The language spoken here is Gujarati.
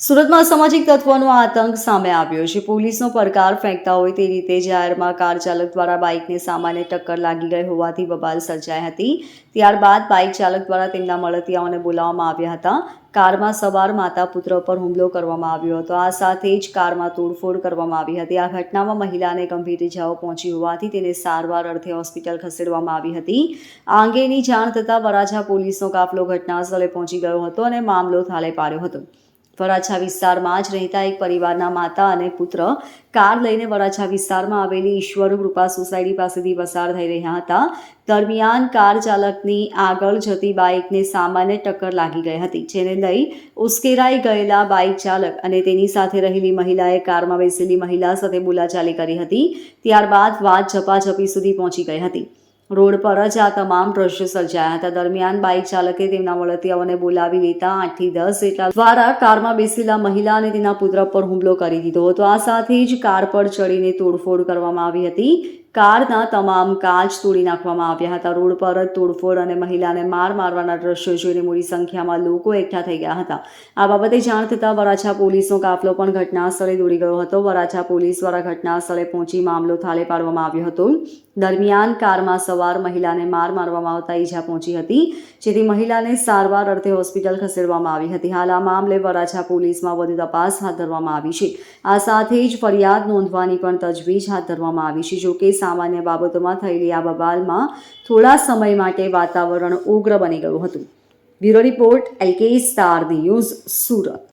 સુરતમાં અસામાજિક તત્વોનો આતંક સામે આવ્યો છે. પોલીસનો પડકાર ફેંકતા હોય તે રીતે જાહેરમાં કાર ચાલક દ્વારા બાઇકને સામાન્ય ટક્કર લાગી ગઈ હોવાથી બબાલ સર્જાઈ હતી. ત્યારબાદ બાઇક ચાલક દ્વારા તેમના મળતિયાઓને બોલાવવામાં આવ્યા હતા. કારમાં સવાર માતા પુત્ર પર હુમલો કરવામાં આવ્યો હતો. આ સાથે જ કારમાં તોડફોડ કરવામાં આવી હતી. આ ઘટનામાં મહિલાને ગંભીર ઇજાઓ પહોંચી હોવાથી તેને સારવાર અર્થે હોસ્પિટલ ખસેડવામાં આવી હતી. આ અંગેની જાણ થતાં વરાછા પોલીસનો કાફલો ઘટના સ્થળે પહોંચી ગયો હતો અને મામલો થાળે પાડ્યો હતો. વરાછા વિસ્તારમાં જ રહેતા એક પરિવારના માતા અને પુત્ર કાર લઈને વરાછા વિસ્તારમાં આવેલી ઈશ્વર કૃપા સોસાયટી પાસેથી પસાર થઈ રહ્યા હતા. દરમિયાન કાર ચાલકની આગળ જતી બાઇકને સામાન્ય ટક્કર લાગી ગઈ હતી, જેને લઈ ઉશ્કેરાઈ ગયેલા બાઇક ચાલક અને તેની સાથે રહેલી મહિલાએ કારમાં બેસેલી મહિલા સાથે બોલાચાલી કરી હતી. ત્યારબાદ વાત ઝપાઝપી સુધી પહોંચી ગઈ હતી. રોડ પર જ આ તમામ દ્રશ્યો સર્જાયા હતા. દરમિયાન બાઇક ચાલકે તેમના મળતિયાઓને બોલાવી લેતા 8 થી 10 જેટલા દ્વારા કારમાં બેસેલા મહિલા અને તેના પુત્ર પર હુમલો કરી દીધો હતો. આ સાથે જ કાર પર ચડીને તોડફોડ કરવામાં આવી હતી. કારના તમામ કાચ તોડી નાખવામાં આવ્યા હતા. રોડ પર જ તોડફોડ અને મહિલાને મારવાના દ્રશ્યો જોઈને મોટી સંખ્યામાં લોકો એકઠા થઈ ગયા હતા. આ બાબતે જાણ થતાં વરાછા પોલીસનો કાફલો પણ ઘટના સ્થળે દોડી ગયો હતો. વરાછા પોલીસ દ્વારા ઘટના સ્થળે પહોંચી મામલો થાળે પાડવામાં આવ્યો હતો. દરમિયાન કારમાં સવાર મહિલાને મારવામાં આવતા ઈજા પહોંચી હતી, જેથી મહિલાને સારવાર અર્થે હોસ્પિટલ ખસેડવામાં આવી હતી. હાલ આ મામલે વરાછા પોલીસમાં વધુ તપાસ હાથ ધરવામાં આવી છે. આ સાથે જ ફરિયાદ નોંધવાની પણ તજવીજ હાથ ધરવામાં આવી છે. જોકે સામાન્ય બાબતોમાં થયેલી આ બબાલમાં થોડા સમય માટે વાતાવરણ ઉગ્ર બની ગયું હતું. Bureau report LK star news, Surat.